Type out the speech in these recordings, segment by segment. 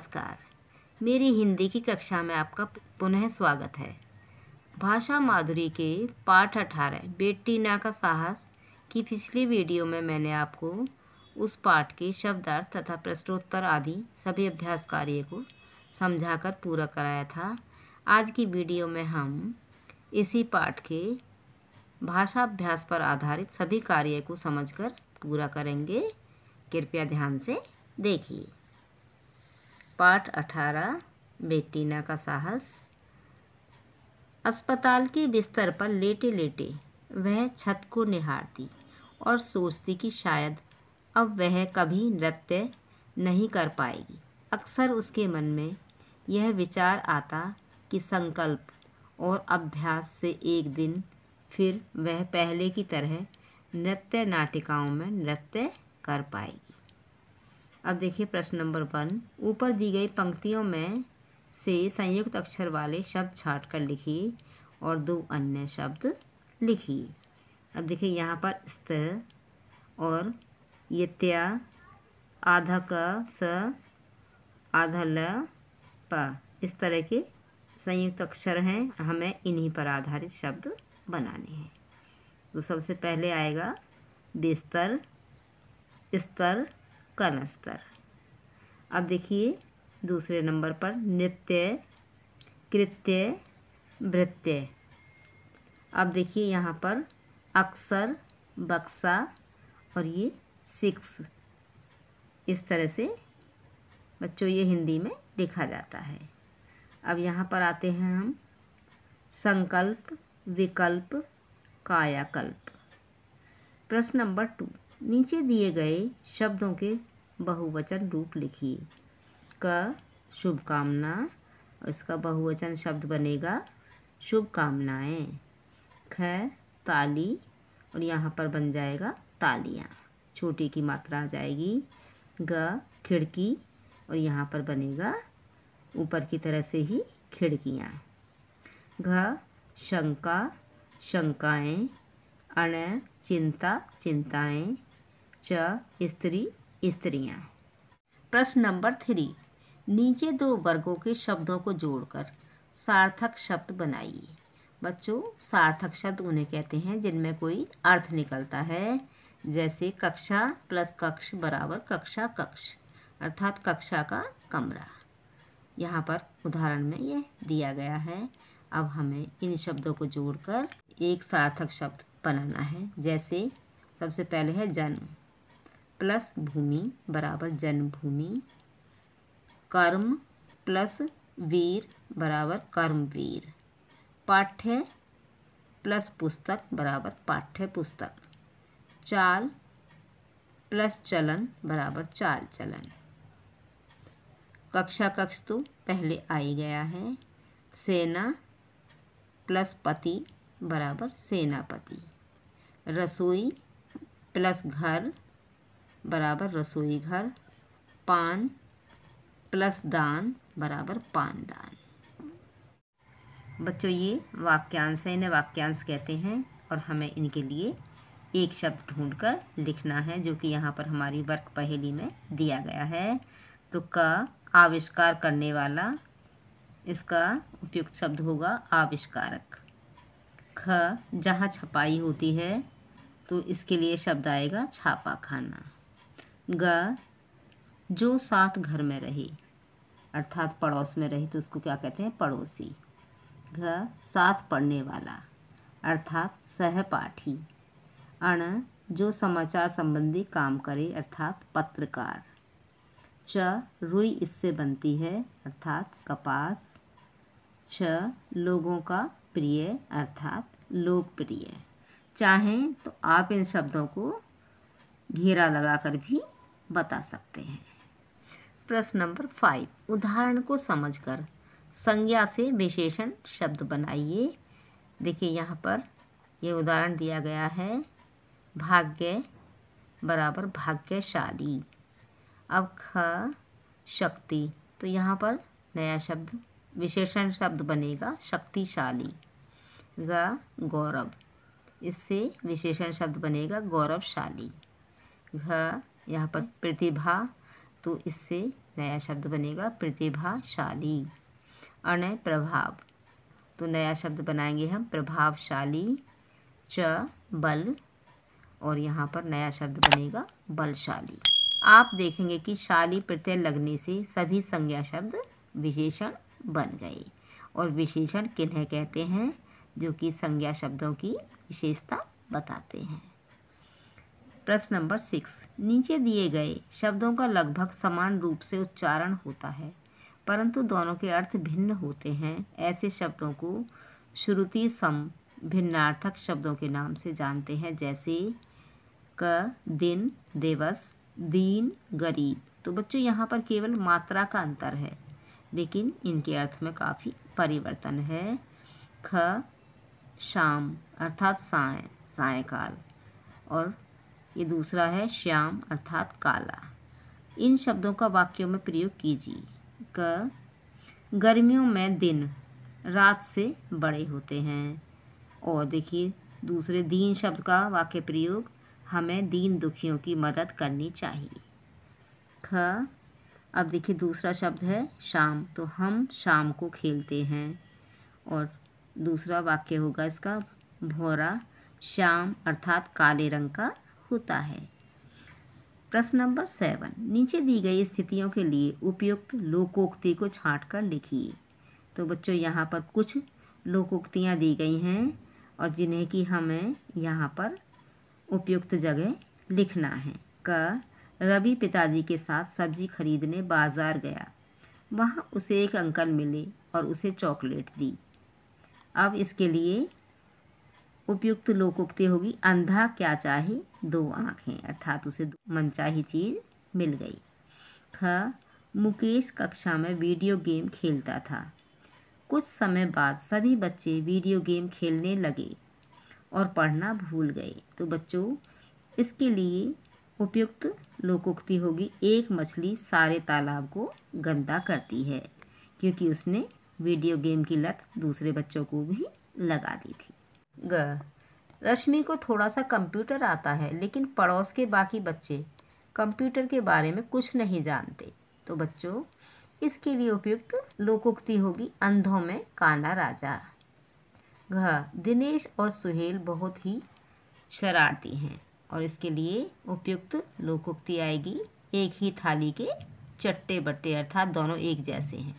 नमस्कार। मेरी हिंदी की कक्षा में आपका पुनः स्वागत है। भाषा माधुरी के पाठ 18 बेटी ना का साहस की पिछली वीडियो में मैंने आपको उस पाठ के शब्दार्थ तथा प्रश्नोत्तर आदि सभी अभ्यास कार्य को समझाकर पूरा कराया था। आज की वीडियो में हम इसी पाठ के भाषा अभ्यास पर आधारित सभी कार्य को समझकर पूरा करेंगे। कृपया ध्यान से देखिए। पाठ 18 बेटी ना का साहस। अस्पताल के बिस्तर पर लेटे लेटे वह छत को निहारती और सोचती कि शायद अब वह कभी नृत्य नहीं कर पाएगी। अक्सर उसके मन में यह विचार आता कि संकल्प और अभ्यास से एक दिन फिर वह पहले की तरह नृत्य नाटिकाओं में नृत्य कर पाएगी। अब देखिए प्रश्न नंबर 1। ऊपर दी गई पंक्तियों में से संयुक्त अक्षर वाले शब्द छांट कर लिखिए और 2 अन्य शब्द लिखिए। अब देखिए यहाँ पर स्त और ये त्या, आधा क, स, आधा ल, प, इस तरह के संयुक्त अक्षर हैं। हमें इन्हीं पर आधारित शब्द बनाने हैं। तो सबसे पहले आएगा बिस्तर, स्तर, कलस्तर। अब देखिए दूसरे नंबर पर नृत्य, कृत्य, भृत्य। अब देखिए यहाँ पर अक्सर, बक्सा और ये 6। इस तरह से बच्चों ये हिंदी में लिखा जाता है। अब यहाँ पर आते हैं हम संकल्प, विकल्प, कायाकल्प। प्रश्न नंबर 2। नीचे दिए गए शब्दों के बहुवचन रूप लिखिए। क शुभकामना और इसका बहुवचन शब्द बनेगा शुभकामनाएं। ख ताली और यहाँ पर बन जाएगा तालियाँ, छोटी की मात्रा आ जाएगी। ग खिड़की और यहाँ पर बनेगा ऊपर की तरह से ही खिड़कियाँ। घ शंका, शंकाएं। अण चिंता, चिंताएं। च स्त्री, स्त्रियाँ। प्रश्न नंबर 3। नीचे 2 वर्गों के शब्दों को जोड़कर सार्थक शब्द बनाइए। बच्चों सार्थक शब्द उन्हें कहते हैं जिनमें कोई अर्थ निकलता है। जैसे कक्षा प्लस कक्ष बराबर कक्षा कक्ष, अर्थात कक्षा का कमरा। यहाँ पर उदाहरण में यह दिया गया है। अब हमें इन शब्दों को जोड़कर एक सार्थक शब्द बनाना है। जैसे सबसे पहले है जन्म प्लस भूमि बराबर जन्मभूमि। कर्म प्लस वीर बराबर कर्मवीर। पाठ्य प्लस पुस्तक बराबर पाठ्य पुस्तक। चाल प्लस चलन बराबर चाल चलन। कक्षा कक्ष तो पहले आ ही गया है। सेना प्लस पति बराबर सेनापति। रसोई प्लस घर बराबर रसोई घर। पान प्लस दान बराबर पानदान। बच्चों ये वाक्यांश है, इन्हें वाक्यांश कहते हैं और हमें इनके लिए एक शब्द ढूंढकर लिखना है जो कि यहाँ पर हमारी वर्क पहेली में दिया गया है। तो क आविष्कार करने वाला, इसका उपयुक्त शब्द होगा आविष्कारक। ख जहाँ छपाई होती है तो इसके लिए शब्द आएगा छापा खाना। ग जो साथ घर में रहे अर्थात पड़ोस में रहे तो उसको क्या कहते हैं पड़ोसी। घ साथ पढ़ने वाला अर्थात सहपाठी। अण जो समाचार संबंधी काम करे अर्थात पत्रकार। च रुई इससे बनती है अर्थात कपास। छ लोगों का प्रिय अर्थात लोकप्रिय। चाहें तो आप इन शब्दों को घेरा लगाकर भी बता सकते हैं। प्रश्न नंबर 5। उदाहरण को समझकर संज्ञा से विशेषण शब्द बनाइए। देखिए यहाँ पर ये उदाहरण दिया गया है। भाग्य बराबर भाग्यशाली। अब ख शक्ति तो यहाँ पर नया शब्द विशेषण शब्द बनेगा शक्तिशाली। ग गौरव इससे विशेषण शब्द बनेगा गौरवशाली। घ यहाँ पर प्रतिभा तो इससे नया शब्द बनेगा प्रतिभाशाली। अण प्रभाव, तो नया शब्द बनाएंगे हम प्रभावशाली। च बल, और यहाँ पर नया शब्द बनेगा बलशाली। आप देखेंगे कि शाली प्रत्यय लगने से सभी संज्ञा शब्द विशेषण बन गए। और विशेषण किन्हें कहते हैं? जो कि संज्ञा शब्दों की विशेषता बताते हैं। प्रश्न नंबर 6, नीचे दिए गए शब्दों का लगभग समान रूप से उच्चारण होता है परंतु दोनों के अर्थ भिन्न होते हैं। ऐसे शब्दों को श्रुति सम भिन्नार्थक शब्दों के नाम से जानते हैं, जैसे क, दिन, दिवस, दीन, गरीब। तो बच्चों यहाँ पर केवल मात्रा का अंतर है, लेकिन इनके अर्थ में काफ़ी परिवर्तन है। ख शाम अर्थात साय, सायकाल, और ये दूसरा है श्याम अर्थात काला। इन शब्दों का वाक्यों में प्रयोग कीजिए। क, गर्मियों में दिन रात से बड़े होते हैं। और देखिए दूसरे दीन शब्द का वाक्य प्रयोग, हमें दीन दुखियों की मदद करनी चाहिए। ख, अब देखिए दूसरा शब्द है शाम, तो हम शाम को खेलते हैं। और दूसरा वाक्य होगा इसका भौरा श्याम अर्थात काले रंग का होता है। प्रश्न नंबर 7, नीचे दी गई स्थितियों के लिए उपयुक्त लोकोक्ति को छांटकर लिखिए। तो बच्चों यहाँ पर कुछ लोकोक्तियाँ दी गई हैं और जिन्हें कि हमें यहाँ पर उपयुक्त जगह लिखना है। क, रवि पिताजी के साथ सब्जी खरीदने बाजार गया। वहाँ उसे एक अंकल मिले और उसे चॉकलेट दी। अब इसके लिए उपयुक्त लोकोक्ति होगी, अंधा क्या चाहे दो आँखें, अर्थात उसे मनचाही चीज़ मिल गई। ख, मुकेश कक्षा में वीडियो गेम खेलता था। कुछ समय बाद सभी बच्चे वीडियो गेम खेलने लगे और पढ़ना भूल गए। तो बच्चों इसके लिए उपयुक्त लोकोक्ति होगी, एक मछली सारे तालाब को गंदा करती है, क्योंकि उसने वीडियो गेम की लत दूसरे बच्चों को भी लगा दी थी। ग, रश्मि को थोड़ा सा कंप्यूटर आता है लेकिन पड़ोस के बाकी बच्चे कंप्यूटर के बारे में कुछ नहीं जानते। तो बच्चों इसके लिए उपयुक्त लोकोक्ति होगी, अंधों में काना राजा। घ, दिनेश और सुहेल बहुत ही शरारती हैं और इसके लिए उपयुक्त लोकोक्ति आएगी, एक ही थाली के चट्टे बट्टे, अर्थात दोनों एक जैसे हैं।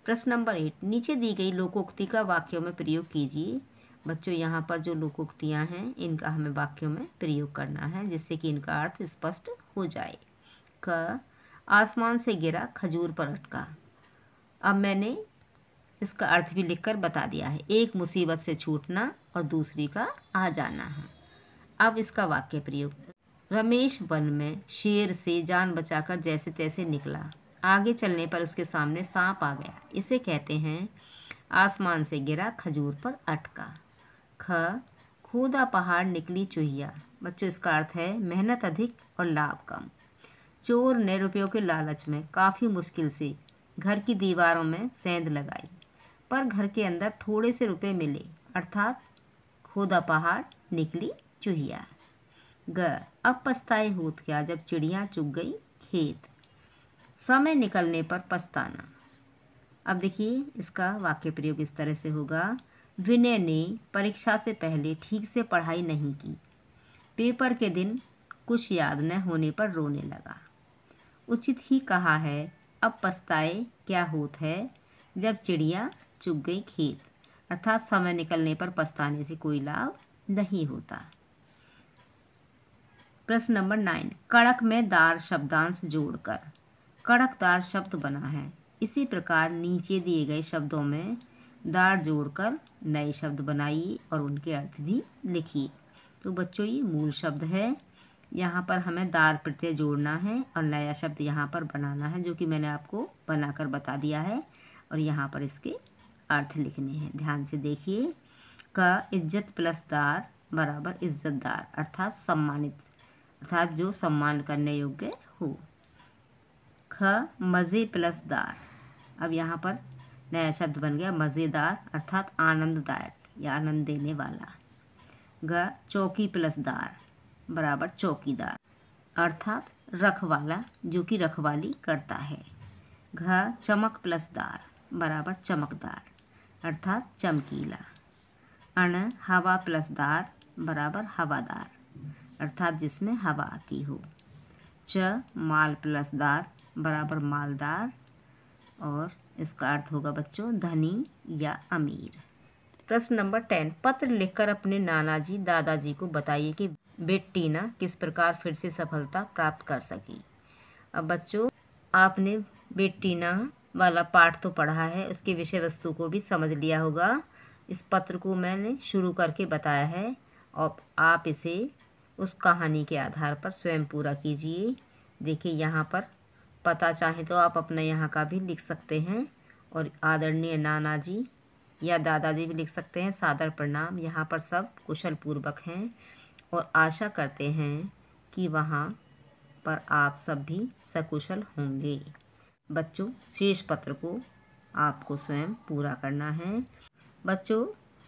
प्रश्न नंबर 8, नीचे दी गई लोकोक्ति का वाक्यों में प्रयोग कीजिए। बच्चों यहाँ पर जो लोकोक्तियाँ हैं इनका हमें वाक्यों में प्रयोग करना है जिससे कि इनका अर्थ स्पष्ट हो जाए। क, आसमान से गिरा खजूर पर अटका। अब मैंने इसका अर्थ भी लिखकर बता दिया है, एक मुसीबत से छूटना और दूसरी का आ जाना है। अब इसका वाक्य प्रयोग, रमेश वन में शेर से जान बचाकर जैसे तैसे निकला। आगे चलने पर उसके सामने सांप आ गया। इसे कहते हैं आसमान से गिरा खजूर पर अटका। ख, खोदा पहाड़ निकली चूहिया। बच्चों इसका अर्थ है मेहनत अधिक और लाभ कम। चोर ने रुपयों के लालच में काफ़ी मुश्किल से घर की दीवारों में सेंध लगाई, पर घर के अंदर थोड़े से रुपए मिले, अर्थात खोदा पहाड़ निकली चूहिया। ग, अब पछताए होत क्या जब चिड़िया चुग गई खेत। समय निकलने पर पछताना। अब देखिए इसका वाक्य प्रयोग इस तरह से होगा, विनय ने परीक्षा से पहले ठीक से पढ़ाई नहीं की। पेपर के दिन कुछ याद न होने पर रोने लगा। उचित ही कहा है, अब पछताए क्या होत है जब चिड़िया चुग गई खेत, अर्थात समय निकलने पर पछताने से कोई लाभ नहीं होता। प्रश्न नंबर 9, कड़क में दार शब्दांश जोड़कर कड़कदार शब्द बना है। इसी प्रकार नीचे दिए गए शब्दों में दार जोड़कर नए शब्द बनाइए और उनके अर्थ भी लिखिए। तो बच्चों ये मूल शब्द है, यहाँ पर हमें दार प्रत्यय जोड़ना है और नया शब्द यहाँ पर बनाना है, जो कि मैंने आपको बनाकर बता दिया है और यहाँ पर इसके अर्थ लिखने हैं। ध्यान से देखिए। क, इज्जत प्लस दार बराबर इज्जतदार, अर्थात सम्मानित, अर्थात जो सम्मान करने योग्य हो। ख, मज़े प्लस दार। अब यहाँ पर नया शब्द बन गया मज़ेदार, अर्थात आनंददायक या आनंद देने वाला। ग, चौकी प्लस दार बराबर चौकीदार, अर्थात रखवाला, जो कि रखवाली करता है। घ चमक प्लस दार बराबर चमकदार, अर्थात चमकीला। अण हवा प्लस दार बराबर हवादार, अर्थात जिसमें हवा आती हो। च माल प्लस दार बराबर मालदार, और इसका अर्थ होगा बच्चों धनी या अमीर। प्रश्न नंबर 10, पत्र लिखकर अपने नाना जी दादाजी को बताइए कि बेटीना किस प्रकार फिर से सफलता प्राप्त कर सकी। अब बच्चों, आपने बेटीना वाला पाठ तो पढ़ा है, उसकी विषय वस्तु को भी समझ लिया होगा। इस पत्र को मैंने शुरू करके बताया है और आप इसे उस कहानी के आधार पर स्वयं पूरा कीजिए। देखिए यहाँ पर पता चाहे तो आप अपना यहाँ का भी लिख सकते हैं, और आदरणीय नाना जी या दादाजी भी लिख सकते हैं। सादर प्रणाम, यहाँ पर सब कुशल पूर्वक हैं और आशा करते हैं कि वहाँ पर आप सब भी सकुशल होंगे। बच्चों, शेष पत्र को आपको स्वयं पूरा करना है। बच्चों,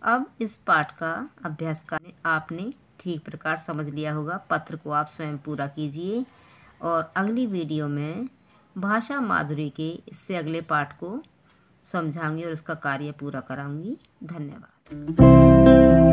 अब इस पाठ का अभ्यास करने आपने ठीक प्रकार समझ लिया होगा। पत्र को आप स्वयं पूरा कीजिए और अगली वीडियो में भाषा माधुरी के इससे अगले पाठ को समझाऊंगी और उसका कार्य पूरा कराऊंगी। धन्यवाद।